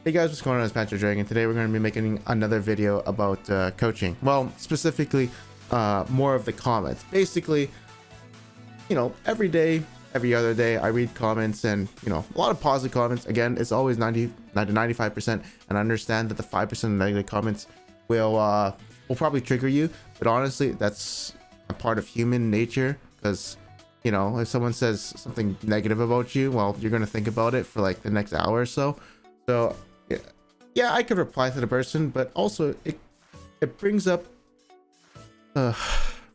Hey guys, what's going on? It's Patrick Dragon. Today we're going to be making another video about coaching. Well, specifically, more of the comments. Basically, every day, every other day, I read comments and, a lot of positive comments. Again, it's always 90 to 95%. And I understand that the 5% of negative comments will probably trigger you. But honestly, that's a part of human nature because, if someone says something negative about you, well, you're going to think about it for like the next hour or so. So, yeah, I could reply to the person, but also it brings up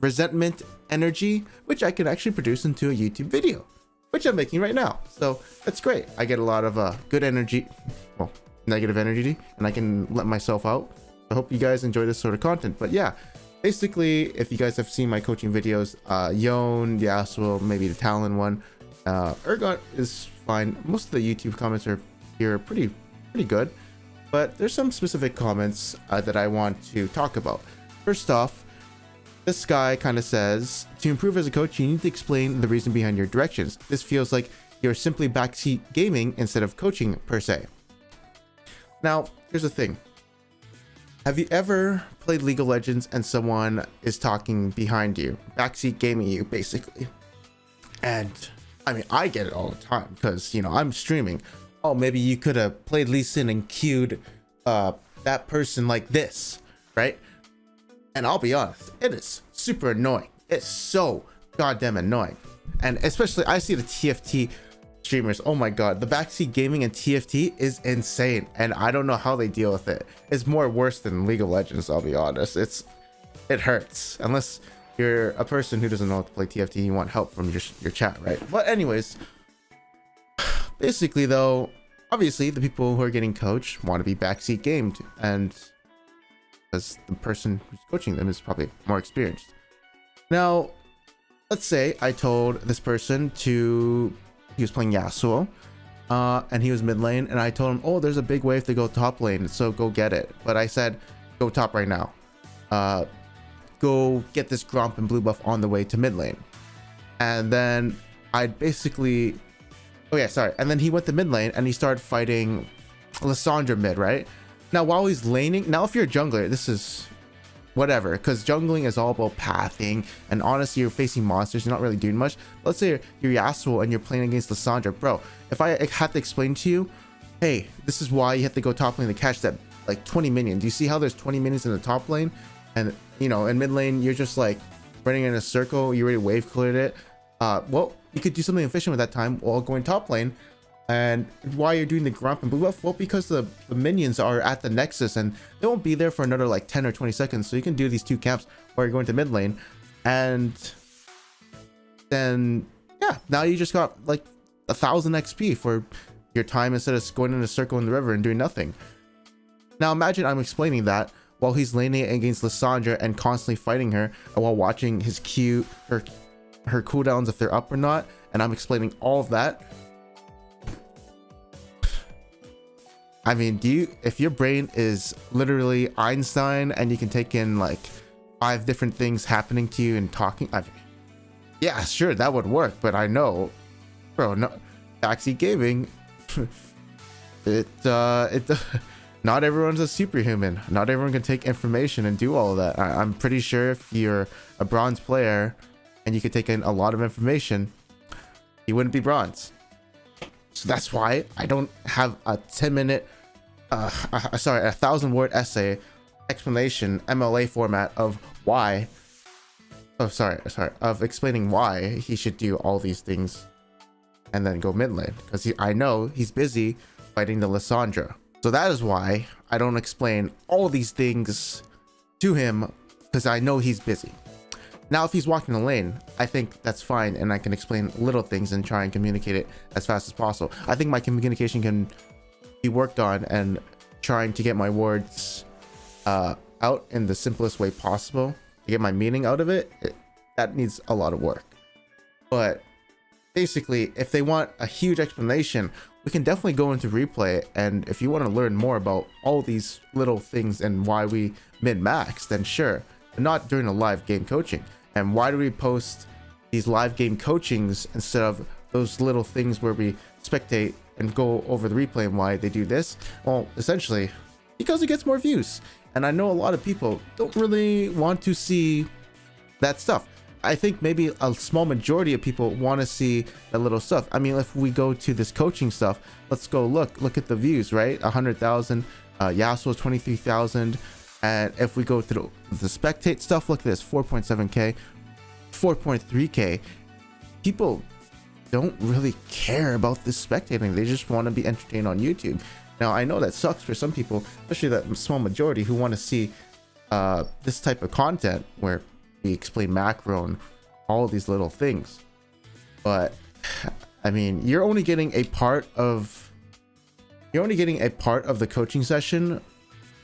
resentment energy, which I could actually produce into a YouTube video, which I'm making right now. So that's great. I get a lot of good energy, well, negative energy, and I can let myself out. I hope you guys enjoy this sort of content. But yeah, basically, if you guys have seen my coaching videos, Yon, Yasuo, maybe the Talon one, Ergot is fine. Most of the YouTube comments are here pretty good, but there's some specific comments that I want to talk about. First off, this guy kind of says, to improve as a coach, you need to explain the reason behind your directions. This feels like you're simply backseat gaming instead of coaching per se. Now, here's the thing. Have you ever played League of Legends and someone is talking behind you, backseat gaming you, basically? And I mean, I get it all the time because, I'm streaming. Oh, maybe you could have played Lee Sin and queued that person like this, right? And I'll be honest, it is super annoying. It's so goddamn annoying. And especially, I see the TFT streamers. Oh my god, the backseat gaming and TFT is insane. And I don't know how they deal with it. It's more worse than League of Legends, I'll be honest. It hurts. Unless you're a person who doesn't know how to play TFT and you want help from your chat, right? But anyways, basically though, obviously the people who are getting coached want to be backseat gamed, and because the person who's coaching them is probably more experienced. Now, let's say I told this person he was playing Yasuo, and he was mid lane, and I told him, oh, there's a big wave to go top lane, so go get it. But I said, go top right now. Go get this Gromp and blue buff on the way to mid lane. And then I'd basically... Oh yeah, sorry. And then he went to mid lane and he started fighting Lissandra mid, right? Now, while he's laning... Now, if you're a jungler, this is whatever, because jungling is all about pathing, and honestly, you're facing monsters, you're not really doing much. Let's say you're Yasuo and you're playing against Lissandra. Bro, if I had to explain to you, hey, this is why you have to go top lane to catch that, like, 20 minions. Do you see how there's 20 minions in the top lane? And, in mid lane, you're just, like, running in a circle, you already wave cleared it. Well, you could do something efficient with that time while going top lane. And why you're doing the Gromp and blue buff? Well, because the minions are at the nexus and they won't be there for another like 10 or 20 seconds. So you can do these two camps while you're going to mid lane. And then, yeah, now you just got like 1,000 XP for your time instead of going in a circle in the river and doing nothing. Now imagine I'm explaining that while he's laning against Lissandra and constantly fighting her, and while watching his Q, her cooldowns, if they're up or not, and I'm explaining all of that. I mean, if your brain is literally Einstein and you can take in like 5 different things happening to you and talking, yeah, sure, that would work. But I know, bro, no, backseat gaming, not everyone's a superhuman. Not everyone can take information and do all of that. I'm pretty sure if you're a bronze player and you could take in a lot of information, you wouldn't be bronze. So that's why I don't have a 10-minute, 1,000-word essay explanation MLA format of why. Oh, of explaining why he should do all these things and then go mid lane, because I know he's busy fighting the Lissandra. So that is why I don't explain all these things to him, because I know he's busy. Now, if he's walking the lane, I think that's fine, and I can explain little things and try and communicate it as fast as possible. I think my communication can be worked on, and trying to get my words out in the simplest way possible to get my meaning out of it, that needs a lot of work. But basically, if they want a huge explanation, we can definitely go into replay, and if you want to learn more about all these little things and why we min-max, then sure, but not during a live game coaching. And why do we post these live game coachings instead of those little things where we spectate and go over the replay and why they do this. Well, essentially because it gets more views, and I know a lot of people don't really want to see that stuff. I think maybe a small majority of people want to see that little stuff. I mean, if we go to this coaching stuff, let's go look at the views, right? 100,000, Yasuo 23,000, and if we go through the spectate stuff, look at this, 4.7k, 4.3k. People don't really care about this spectating. They just want to be entertained on YouTube. Now, I know that sucks for some people, especially that small majority who want to see this type of content where we explain macro and all these little things. But I mean, you're only getting a part of the coaching session.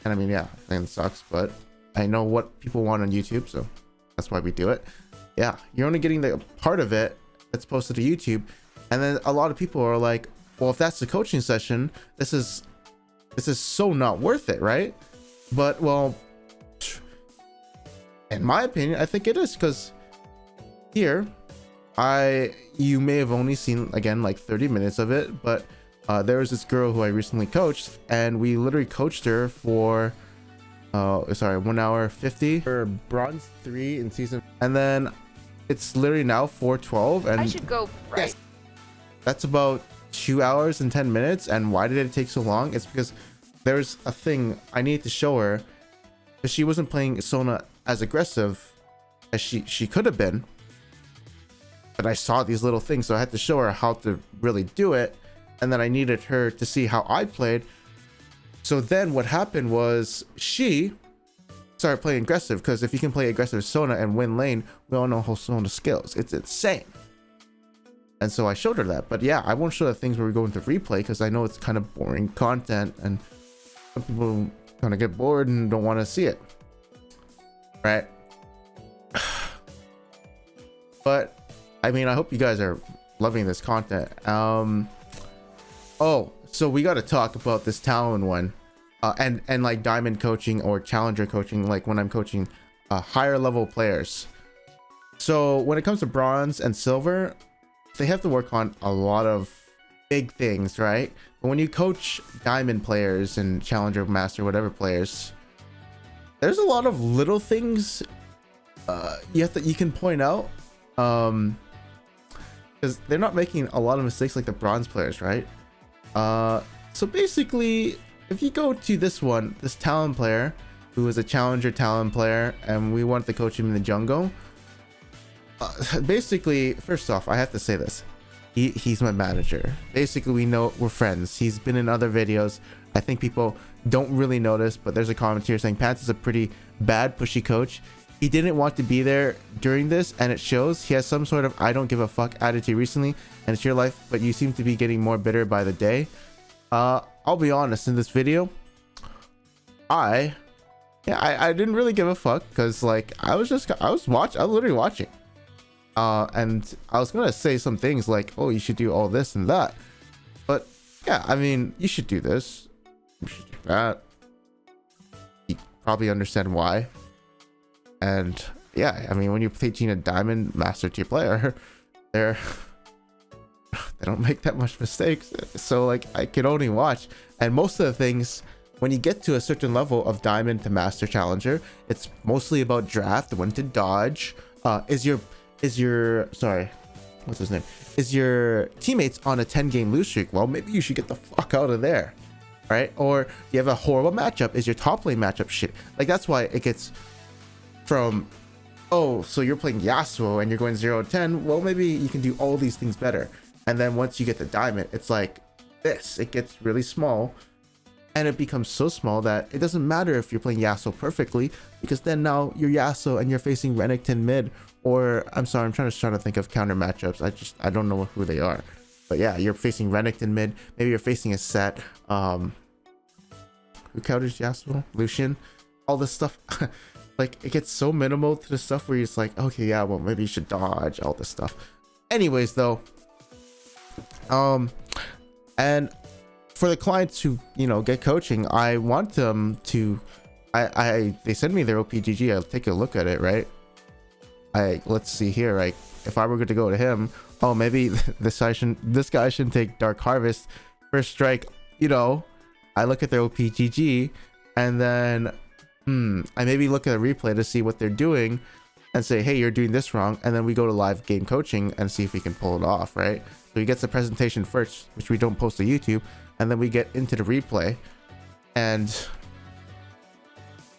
And I mean, yeah, I think it sucks, but I know what people want on YouTube, so that's why we do it. Yeah, you're only getting the part of it that's posted to YouTube. And then a lot of people are like, well, if that's the coaching session, this is so not worth it, right? But well, in my opinion, I think it is, because here you may have only seen, again, like 30 minutes of it, but there was this girl who I recently coached, and we literally coached her for 1 hour 50 for bronze 3 in season, and then it's literally now 4:12, and I should go right. Yes, that's about 2 hours and 10 minutes. And why did it take so long? It's because there's a thing I needed to show her, because she wasn't playing Sona as aggressive as she could have been, but I saw these little things, so I had to show her how to really do it, and then I needed her to see how I played. So then what happened was she started playing aggressive, because if you can play aggressive Sona and win lane, we all know how Sona skills. It's insane. And so I showed her that. But yeah, I won't show the things where we go into replay, because I know it's kind of boring content and some people kind of get bored and don't want to see it, right? But I mean, I hope you guys are loving this content. Oh, so we got to talk about this Talon one, and like diamond coaching or challenger coaching, like when I'm coaching higher level players. So when it comes to bronze and silver, they have to work on a lot of big things, right? But when you coach diamond players and challenger, master, whatever players, there's a lot of little things you can point out, because they're not making a lot of mistakes like the bronze players, right? So basically, if you go to this Talon player who is a challenger Talon player, and we wanted to coach him in the jungle, basically, first off, I have to say this. He's my manager. Basically, we know we're friends. He's been in other videos. I think people don't really notice, but there's a comment here saying Pants is a pretty bad pushy coach. He didn't want to be there during this, and it shows. He has some sort of I don't give a fuck attitude recently, and it's your life, but you seem to be getting more bitter by the day. I'll be honest, in this video, I didn't really give a fuck, because like I was literally watching. And I was gonna say some things like, oh, you should do all this and that, but yeah, I mean, you should do this, you should do that. You probably understand why. And yeah, I mean, when you're teaching a diamond master tier player, they don't make that much mistakes, so like I can only watch. And most of the things, when you get to a certain level of diamond to master challenger, it's mostly about draft, when to dodge, is your teammates on a 10-game lose streak? Well, maybe you should get the fuck out of there, right? Or you have a horrible matchup. Is your top lane matchup shit? Like, that's why it gets from, oh, so you're playing Yasuo and you're going 0-10. Well, maybe you can do all these things better. And then once you get the diamond, it's like this. It gets really small, and it becomes so small that it doesn't matter if you're playing Yasuo perfectly, because then now you're Yasuo and you're facing Renekton mid. Or I'm sorry, I'm trying to think of counter matchups. I don't know who they are, but yeah, you're facing Renekton mid. Maybe you're facing a set. Who counters Yasuo? Lucian. All this stuff. Like, it gets so minimal to the stuff where you're just like, okay, yeah, well, maybe you should dodge all this stuff. Anyways, though, and for the clients who, you know, get coaching, I want them to, they send me their OPGG. I'll take a look at it, right? Let's see here, like if I were going to go to him, oh, maybe this guy shouldn't take Dark Harvest first strike, I look at their OPGG, and then I maybe look at a replay to see what they're doing and say, hey, you're doing this wrong. And then we go to live game coaching and see if we can pull it off, right? So he gets the presentation first, which we don't post to YouTube, and then we get into the replay. And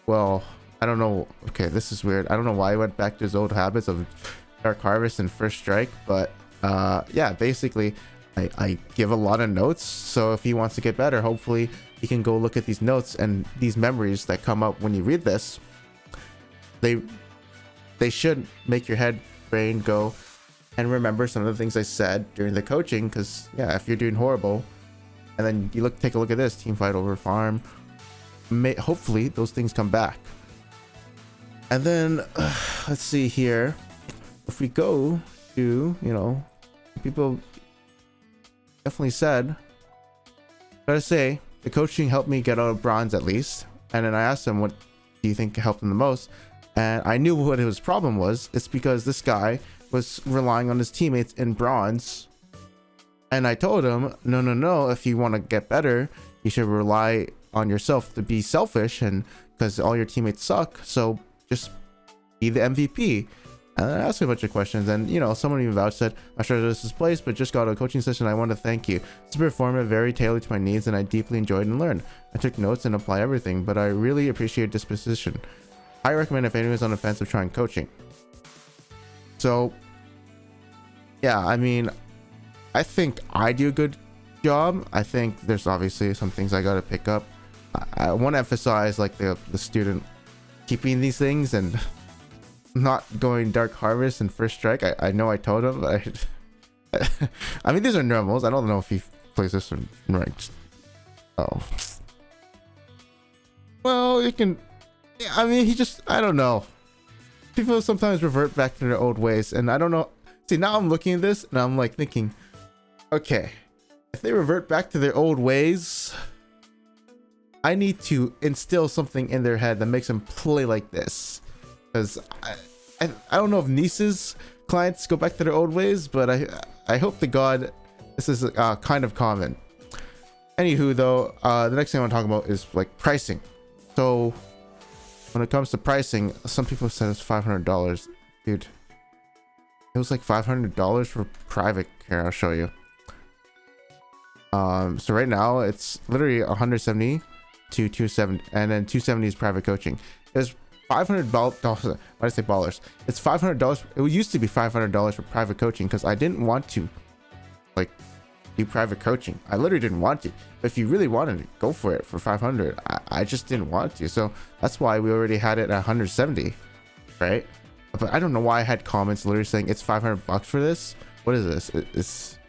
well, I don't know. Okay, this is weird. I don't know why he went back to his old habits of Dark Harvest and First Strike, but yeah, basically I give a lot of notes. So if he wants to get better, hopefully he can go look at these notes and these memories that come up when you read this. They should make your head brain go and remember some of the things I said during the coaching, because yeah, if you're doing horrible and then you take a look at this team fight over farm, hopefully those things come back. And then let's see here, if we go to, people definitely said, gotta say, the coaching helped me get out of bronze at least. And then I asked him, what do you think helped him the most? And I knew what his problem was. It's because this guy was relying on his teammates in bronze. And I told him, no, if you want to get better, you should rely on yourself to be selfish, and because all your teammates suck, so just be the MVP. And I asked him a bunch of questions, and someone even vouched, said, I'm sure this is placed, but just got a coaching session. I want to thank you. It's informative, very tailored to my needs, and I deeply enjoyed and learned. I took notes and apply everything, but I really appreciate this position. I recommend if anyone is on the fence of trying coaching. So yeah, I mean, I think I do a good job. I think there's obviously some things I got to pick up. I want to emphasize like the student keeping these things and not going Dark Harvest and First Strike. I know I told him, but I mean, these are normals. I don't know if he plays this in ranked. Oh, well, you can. I mean, I don't know. People sometimes revert back to their old ways, and I don't know. See, now I'm looking at this and I'm like thinking, okay, if they revert back to their old ways, I need to instill something in their head that makes them play like this. Because I don't know if Nice's clients go back to their old ways, but I hope to God this is kind of common. Anywho, though, the next thing I want to talk about is like pricing. So when it comes to pricing, some people said it's $500. Dude, it was like $500 for private. Here, I'll show you. So right now it's literally 170 to 270, and then 270 is private coaching. It's $500. Why did I say ballers? It's $500. It used to be $500 for private coaching because I didn't want to like do private coaching. I literally didn't want to. But if you really wanted it, go for it for 500. I just didn't want to. So that's why we already had it at 170, right? But I don't know why I had comments literally saying it's $500 for this. What is this?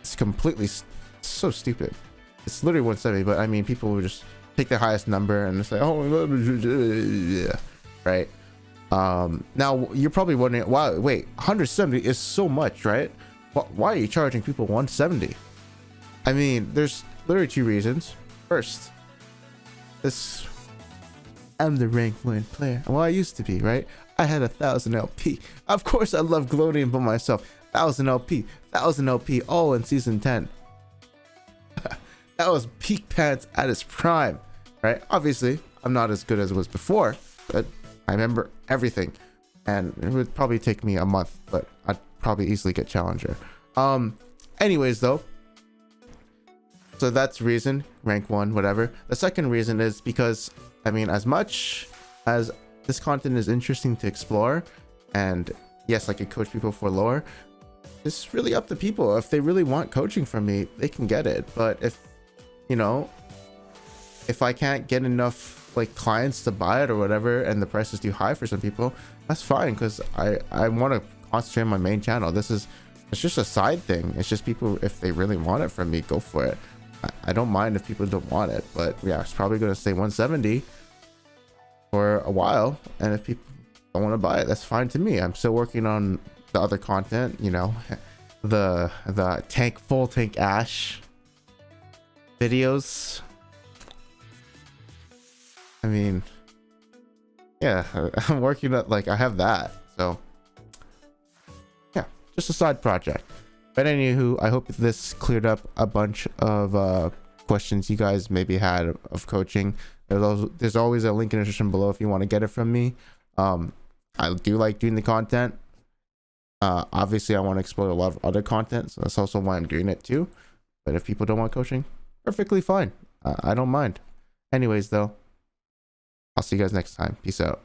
It's completely so stupid. It's literally 170, but I mean, people would just take the highest number and say, oh, yeah, right? Now you're probably wondering, wow, wait, 170 is so much, right? Why are you charging people 170? I mean, there's literally two reasons. First, I'm the rank 1 player. Well, I used to be, right? I had 1,000 LP. Of course, I love gloating about myself. 1,000 LP, all in season 10. That was peak pants at its prime, right? Obviously, I'm not as good as it was before, but I remember everything, and it would probably take me a month, but I'd probably easily get challenger. Anyways, though, so that's reason, rank 1, whatever. The second reason is because, I mean, as much as this content is interesting to explore, and yes, I could coach people for lore, it's really up to people. If they really want coaching from me, they can get it. But if I can't get enough like clients to buy it or whatever, and the price is too high for some people, that's fine, because I want to concentrate on my main channel. It's just a side thing. It's just people, if they really want it from me, go for it. I don't mind if people don't want it, but yeah, it's probably going to stay 170 for a while, and if people don't want to buy it, that's fine to me. I'm still working on the other content, the full tank Ash videos. I mean, yeah, I'm working at, like, I have that, so yeah, just a side project. But anywho, I hope this cleared up a bunch of questions you guys maybe had of coaching. There's always a link in the description below if you want to get it from me. I do like doing the content. Obviously I want to explore a lot of other content, so that's also why I'm doing it too. But if people don't want coaching, perfectly fine. I don't mind. Anyways though, I'll see you guys next time. Peace out.